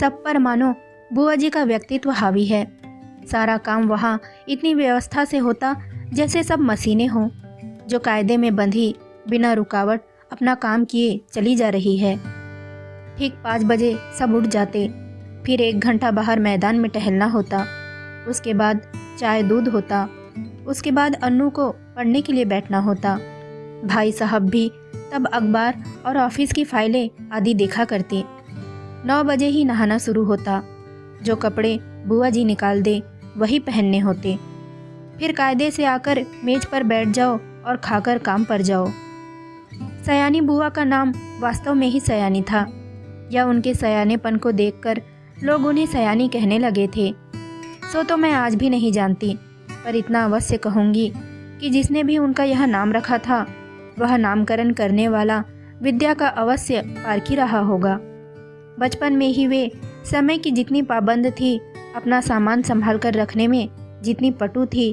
सब पर मानो बुआ जी का व्यक्तित्व हावी है। सारा काम वहाँ इतनी व्यवस्था से होता जैसे सब मशीनें हों जो कायदे में बंधी बिना रुकावट अपना काम किए चली जा रही है। ठीक 5 बजे सब उठ जाते, फिर 1 घंटा बाहर मैदान में टहलना होता, उसके बाद चाय दूध होता, उसके बाद अन्नू को पढ़ने के लिए बैठना होता। भाई साहब भी तब अखबार और ऑफिस की फाइलें आदि देखा करते। 9 बजे ही नहाना शुरू होता, जो कपड़े बुआ जी निकाल दे वही पहनने होते। फिर कायदे से आकर मेज पर बैठ जाओ और खाकर काम पर जाओ। सयानी बुआ का नाम वास्तव में ही सयानी था, या उनके सयानेपन को देखकर लोग उन्हें सयानी कहने लगे थे। सो तो मैं आज भी नहीं जानती, पर इतना अवश्य कहूँगी कि जिसने भी उनका यह नाम रखा था वह नामकरण करने वाला विद्या का अवश्य पारखी रहा होगा। बचपन में ही वे समय की जितनी पाबंद थी, अपना सामान संभाल कर रखने में जितनी पटु थी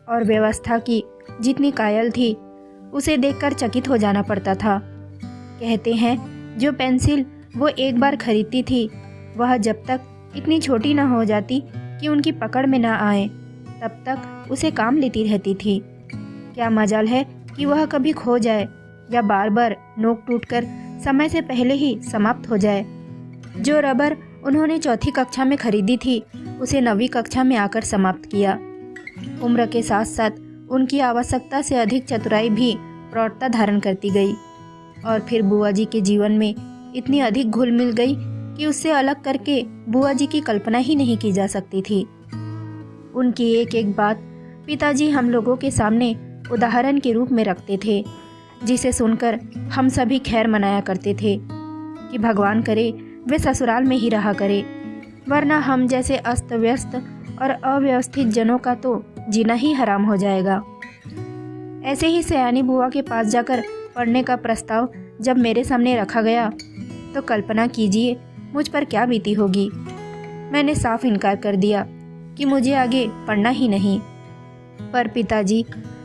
और व्यवस्था की जितनी कायल थी, उसे देखकर चकित हो जाना पड़ता था। कहते हैं जो पेंसिल वो एक बार खरीदती थी वह जब तक इतनी छोटी न हो जाती कि उनकी पकड़ में न आए तब तक उसे काम लेती रहती थी। क्या मजाल है कि वह कभी खो जाए या बार बार नोक टूटकर समय से पहले ही समाप्त हो जाए। जो रबर उन्होंने 4ठी कक्षा में खरीदी थी उसे 9वीं कक्षा में आकर समाप्त किया। उम्र के साथ साथ उनकी आवश्यकता से अधिक चतुराई भी प्रौढ़ता धारण करती गई और फिर बुआ जी के जीवन में इतनी अधिक घुल मिल गई कि उससे अलग करके बुआ जी की कल्पना ही नहीं की जा सकती थी। उनकी एक एक बात पिताजी हम लोगों के सामने उदाहरण के रूप में रखते थे, जिसे सुनकर हम सभी खैर मनाया करते थे कि भगवान करे वे ससुराल में ही रहा करे, वरना हम जैसे अस्त व्यस्त और अव्यवस्थित जनों का तो जीना ही हराम हो जाएगा। ऐसे ही सयानी बुआ के पास जाकर पढ़ने का प्रस्ताव जब मेरे सामने रखा गया तो कल्पना कीजिए मुझ पर क्या बीती होगी। मैंने साफ इनकार कर दिया कि मुझे आगे पढ़ना ही नहीं, पर पिताजी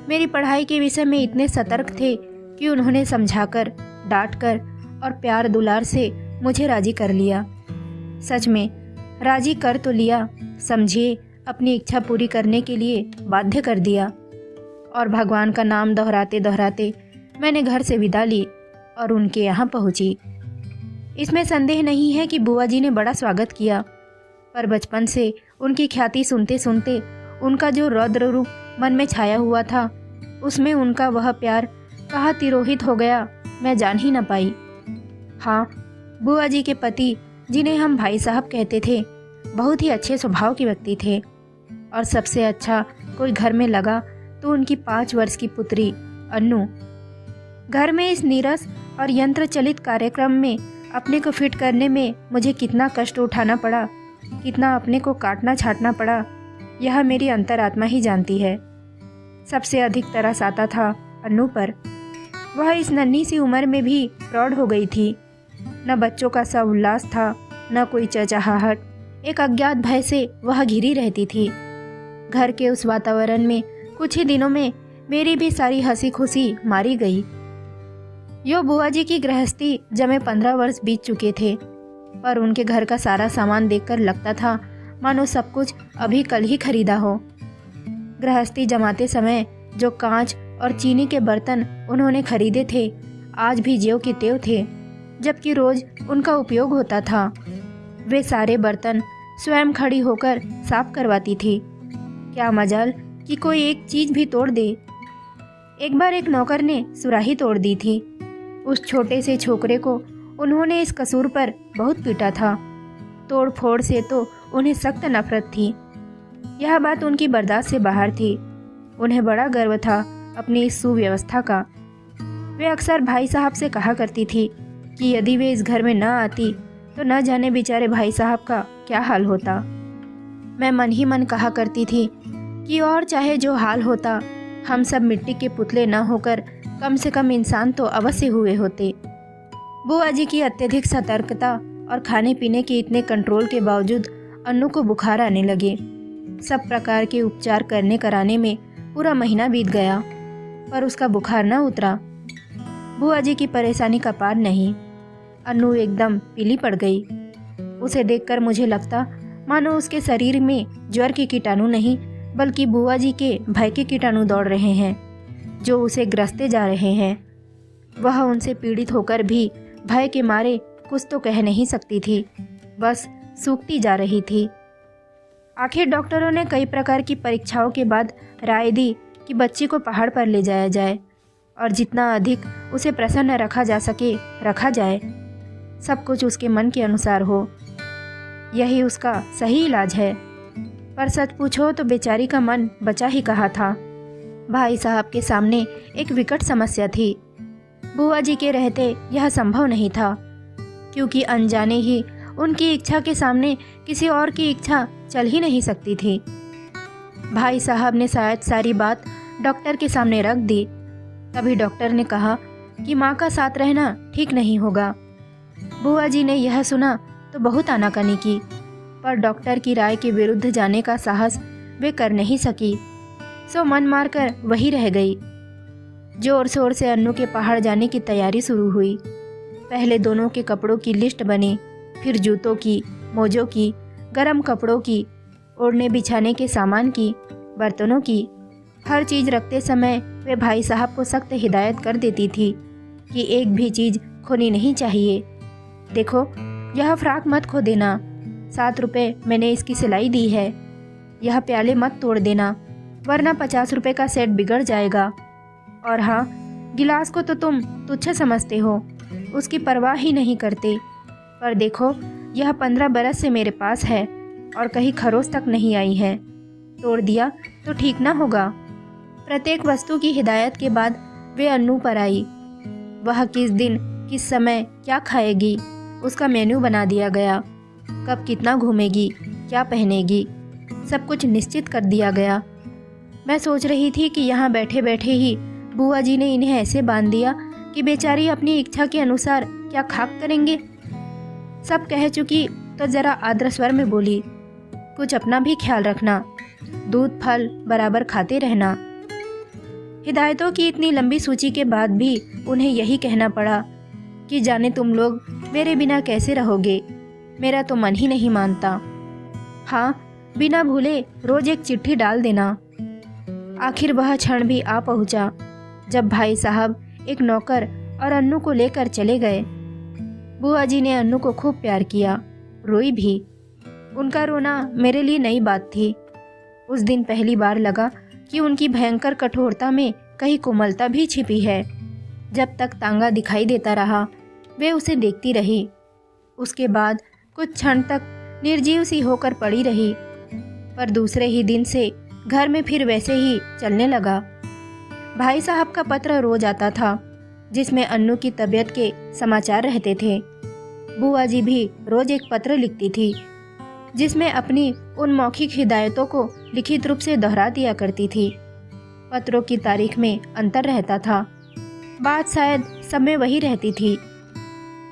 मेरी पढ़ाई के विषय में इतने सतर्क थे कि उन्होंने समझाकर, डांटकर और प्यार दुलार से मुझे राजी कर लिया। सच में राजी कर तो लिया, समझिए अपनी इच्छा पूरी करने के लिए बाध्य कर दिया। और भगवान का नाम दोहराते दोहराते मैंने घर से विदा ली और उनके यहाँ पहुँची। इसमें संदेह नहीं है कि बुआ जी ने बड़ा स्वागत किया, पर बचपन से उनकी ख्याति सुनते सुनते उनका जो रौद्र रूप मन में छाया हुआ था, उसमें उनका वह प्यार कहाँ तिरोहित हो गया मैं जान ही न पाई। हाँ, बुआ जी के पति जिन्हें हम भाई साहब कहते थे, बहुत ही अच्छे स्वभाव के व्यक्ति थे और सबसे अच्छा कोई घर में लगा तो उनकी 5 वर्ष की पुत्री अन्नू। घर में इस नीरस और यंत्र चलित कार्यक्रम में अपने को फिट करने में मुझे कितना कष्ट उठाना पड़ा, कितना अपने को काटना छाटना पड़ा, यह मेरी अंतरात्मा ही जानती है। सबसे अधिक तरस आता था अन्नू पर। वह इस नन्ही सी उम्र में भी प्रौढ़ हो गई थी। न बच्चों का सा उल्लास था, न कोई चहचहाहट। एक अज्ञात भय से वह घिरी रहती थी। घर के उस वातावरण में कुछ ही दिनों में मेरी भी सारी हंसी खुशी मारी गई। यो बुआ जी की गृहस्थी जमे 15 वर्ष बीत चुके थे, पर उनके घर का सारा सामान देखकर लगता था मानो सब कुछ अभी कल ही खरीदा हो। गृहस्थी जमाते समय जो कांच और चीनी के बर्तन उन्होंने खरीदे थे, आज भी ज्यों की त्यों थे, जबकि रोज उनका उपयोग होता था। वे सारे बर्तन स्वयं खड़ी होकर साफ करवाती थी। क्या मजाल कि कोई एक चीज भी तोड़ दे। एक बार एक नौकर ने सुराही तोड़ दी थी। उस छोटे से छोकरे को उन्होंने इस कसूर पर बहुत पीटा था। तोड़ फोड़ से तो उन्हें सख्त नफरत थी। यह बात उनकी बर्दाश्त से बाहर थी। उन्हें बड़ा गर्व था अपनी इस सुव्यवस्था का। वे अक्सर भाई साहब से कहा करती थी कि यदि वे इस घर में न आती तो न जाने बेचारे भाई साहब का क्या हाल होता। मैं मन ही मन कहा करती थी कि और चाहे जो हाल होता, हम सब मिट्टी के पुतले न होकर कम से कम इंसान तो अवश्य हुए होते। बुआ जी की अत्यधिक सतर्कता और खाने पीने के इतने कंट्रोल के बावजूद अन्नू को बुखार आने लगे। सब प्रकार के उपचार करने कराने में पूरा महीना बीत गया, पर उसका बुखार न उतरा। बुआ जी की परेशानी का पार नहीं। अन्नू एकदम पीली पड़ गई। उसे देखकर मुझे लगता मानो उसके शरीर में ज्वर के कीटाणु नहीं बल्कि बुआ जी के भय के कीटाणु दौड़ रहे हैं, जो उसे ग्रसते जा रहे हैं। वह उनसे पीड़ित होकर भी भय के मारे कुछ तो कह नहीं सकती थी, बस सूखती जा रही थी। आखिर डॉक्टरों ने कई प्रकार की परीक्षाओं के बाद राय दी कि बच्ची को पहाड़ पर ले जाया जाए और जितना अधिक उसे प्रसन्न रखा जा सके रखा जाए। सब कुछ उसके मन के अनुसार हो, यही उसका सही इलाज है। पर सच पूछो तो बेचारी का मन बचा ही कहा था। भाई साहब के सामने एक विकट समस्या थी। बुआ जी के रहते यह संभव नहीं था, क्योंकि अनजाने ही उनकी इच्छा के सामने किसी और की इच्छा चल ही नहीं सकती थी। भाई साहब ने शायद सारी बात डॉक्टर के सामने रख दी। तभी डॉक्टर ने कहा कि माँ का साथ रहना ठीक नहीं होगा। बुआ जी ने यह सुना तो बहुत आनाकानी की, पर डॉक्टर की राय के विरुद्ध जाने का साहस वे कर नहीं सकी, सो मन मारकर वही रह गई। जोर शोर से अन्नू के पहाड़ जाने की तैयारी शुरू हुई। पहले दोनों के कपड़ों की लिस्ट बनी, फिर जूतों की, मोजों की, गर्म कपड़ों की, ओढ़ने बिछाने के सामान की, बर्तनों की। हर चीज़ रखते समय वे भाई साहब को सख्त हिदायत कर देती थी कि एक भी चीज़ खोनी नहीं चाहिए। देखो, यह फ्रॉक मत खो देना, 7 रुपये मैंने इसकी सिलाई दी है। यह प्याले मत तोड़ देना, वरना 50 रुपये का सेट बिगड़ जाएगा। और हाँ, गिलास को तो तुम तुच्छ समझते हो, उसकी परवाह ही नहीं करते। पर देखो, यह 15 बरस से मेरे पास है और कहीं खरोच तक नहीं आई है। तोड़ दिया तो ठीक ना होगा। प्रत्येक वस्तु की हिदायत के बाद वे अन्नू पर आई। वह किस दिन किस समय क्या खाएगी उसका मेन्यू बना दिया गया। कब कितना घूमेगी, क्या पहनेगी, सब कुछ निश्चित कर दिया गया। मैं सोच रही थी कि यहाँ बैठे बैठे ही बुआ जी ने इन्हें ऐसे बांध दिया कि बेचारी अपनी इच्छा के अनुसार क्या खाक करेंगे। सब कह चुकी तो जरा आर्द्र स्वर में बोली, कुछ अपना भी ख्याल रखना, दूध फल बराबर खाते रहना। हिदायतों की इतनी लंबी सूची के बाद भी उन्हें यही कहना पड़ा कि जाने तुम लोग मेरे बिना कैसे रहोगे, मेरा तो मन ही नहीं मानता। हाँ, बिना भूले रोज एक चिट्ठी डाल देना। आखिर वह क्षण भी आ पहुंचा जब भाई साहब एक नौकर और अन्नू को लेकर चले गए। बुआ जी ने अन्नू को खूब प्यार किया, रोई भी। उनका रोना मेरे लिए नई बात थी। उस दिन पहली बार लगा कि उनकी भयंकर कठोरता में कहीं कोमलता भी छिपी है। जब तक तांगा दिखाई देता रहा वे उसे देखती रही। उसके बाद कुछ क्षण तक निर्जीव सी होकर पड़ी रही, पर दूसरे ही दिन से घर में फिर वैसे ही चलने लगा। भाई साहब का पत्र रोज आता था, जिसमें अन्नू की तबीयत के समाचार रहते थे। बुआ जी भी रोज एक पत्र लिखती थी, जिसमें अपनी उन मौखिक हिदायतों को लिखित रूप से दोहरा दिया करती थी। पत्रों की तारीख में अंतर रहता था, बात शायद सब में वही रहती थी।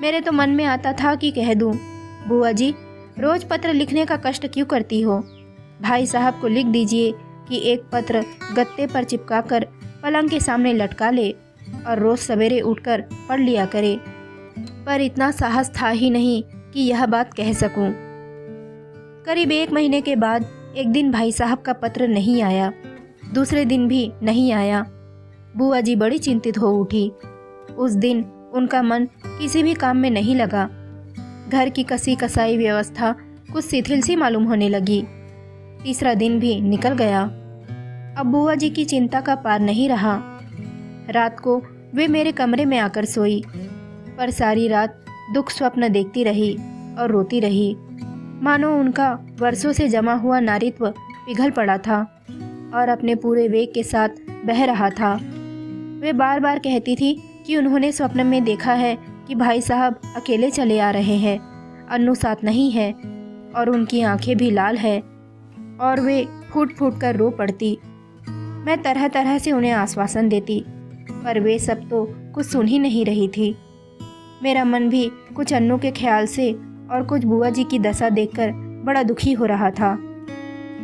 मेरे तो मन में आता था कि कह दूं, बुआ जी रोज पत्र लिखने का कष्ट क्यों करती हो। भाई साहब को लिख दीजिए कि एक पत्र गत्ते पर चिपकाकर पलंग के सामने लटका ले और रोज सवेरे उठकर पढ़ लिया करे। पर इतना साहस था ही नहीं कि यह बात कह सकूं। करीब 1 महीने के बाद एक दिन भाई साहब का पत्र नहीं आया, दूसरे दिन भी नहीं आया। बुआ जी बड़ी चिंतित हो उठी। उस दिन उनका मन किसी भी काम में नहीं लगा। घर की कसी कसाई व्यवस्था कुछ शिथिल सी मालूम होने लगी। तीसरा दिन भी निकल गया। अब बुआ जी की चिंता का पार नहीं रहा। रात को वे मेरे कमरे में आकर सोई, पर सारी रात दुख स्वप्न देखती रही और रोती रही, मानो उनका वर्षों से जमा हुआ नारीत्व पिघल पड़ा था और अपने पूरे वेग के साथ बह रहा था। वे बार बार कहती थी कि उन्होंने स्वप्न में देखा है कि भाई साहब अकेले चले आ रहे हैं, अन्नू साथ नहीं है और उनकी आंखें भी लाल है, और वे फूट फूट कर रो पड़ती। मैं तरह तरह से उन्हें आश्वासन देती, पर वे सब तो कुछ सुन ही नहीं रही थी। मेरा मन भी कुछ अन्नू के ख्याल से और कुछ बुआ जी की दशा देखकर बड़ा दुखी हो रहा था।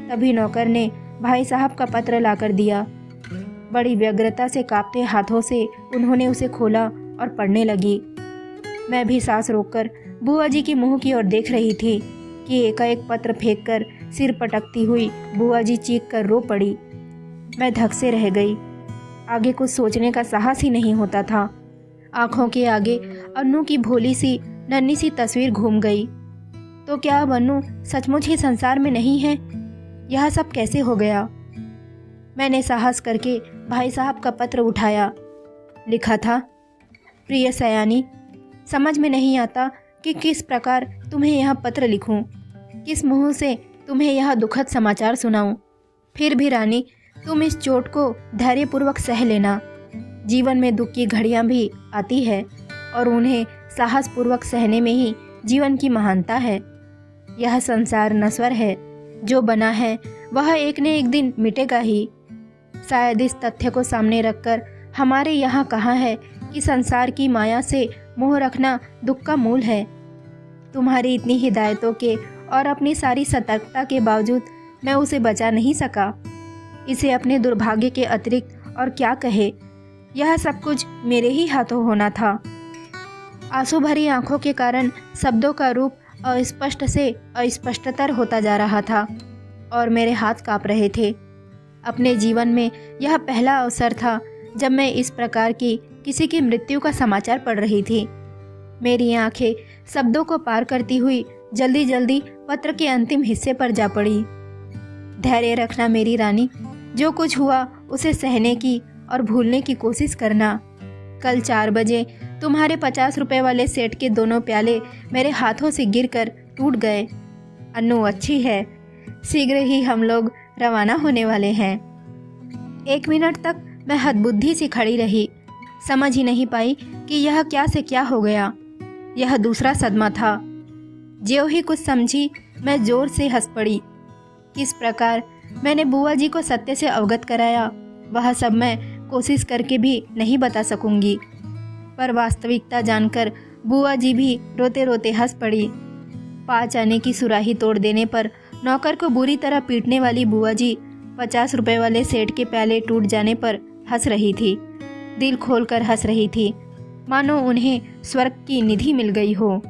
तभी नौकर ने भाई साहब का पत्र लाकर दिया। बड़ी व्यग्रता से कांपते हाथों से उन्होंने उसे खोला और पढ़ने लगी। मैं भी सांस रोककर बुआ जी के मुंह की ओर देख रही थी कि एकाएक पत्र फेंककर सिर पटकती हुई बुआ जी चीख कर रो पड़ी। मैं धक से रह गई। आगे कुछ सोचने का साहस ही नहीं होता था। आंखों के आगे अन्नू की भोली सी नन्ही सी तस्वीर घूम गई। तो क्या अब अन्नू सचमुच ही संसार में नहीं है? यह सब कैसे हो गया? मैंने साहस करके भाई साहब का पत्र उठाया। लिखा था, प्रिय सयानी, समझ में नहीं आता कि किस प्रकार तुम्हें यह पत्र लिखूं, किस मुंह से तुम्हें यह दुखद समाचार सुनाऊं। फिर भी रानी, तुम इस चोट को धैर्यपूर्वक सह लेना। जीवन में दुख की घड़ियां भी आती है और उन्हें साहसपूर्वक सहने में ही जीवन की महानता है। यह संसार नश्वर है, जो बना है वह एक न एक दिन मिटेगा ही। शायद इस तथ्य को सामने रखकर हमारे यहाँ कहा है कि संसार की माया से मोह रखना दुख का मूल है। तुम्हारी इतनी हिदायतों के और अपनी सारी सतर्कता के बावजूद मैं उसे बचा नहीं सका। इसे अपने दुर्भाग्य के अतिरिक्त और क्या कहे, यह सब कुछ मेरे ही हाथों होना था। आंसू भरी आंखों के कारण शब्दों का रूप अस्पष्ट से अस्पष्टतर होता जा रहा था और मेरे हाथ कांप रहे थे। अपने जीवन में यह पहला अवसर था जब मैं इस प्रकार की किसी की मृत्यु का समाचार पढ़ रही थी। मेरी आंखें शब्दों को पार करती हुई जल्दी जल्दी पत्र के अंतिम हिस्से पर जा पड़ी। धैर्य रखना मेरी रानी, जो कुछ हुआ उसे सहने की और भूलने की कोशिश करना। कल 4 बजे तुम्हारे 50 रुपए वाले सेट के दोनों प्याले मेरे हाथों से गिरकर टूट गए। अन्नू अच्छी है, शीघ्र ही हम लोग रवाना होने वाले हैं। 1 मिनट तक मैं हतबुद्धि सी खड़ी रही, समझ ही नहीं पाई कि यह क्या से क्या हो गया। यह दूसरा सदमा था। ज्यों ही कुछ समझी, मैं जोर से हंस पड़ी। किस प्रकार मैंने बुआ जी को सत्य से अवगत कराया, वह सब मैं कोशिश करके भी नहीं बता सकूंगी। पर वास्तविकता जानकर बुआ जी भी रोते रोते हंस पड़ी। 5 आने की सुराही तोड़ देने पर नौकर को बुरी तरह पीटने वाली बुआ जी 50 रुपए वाले सेठ के प्याले टूट जाने पर हंस रही थी। दिल खोलकर हंस रही थी, मानो उन्हें स्वर्ग की निधि मिल गई हो।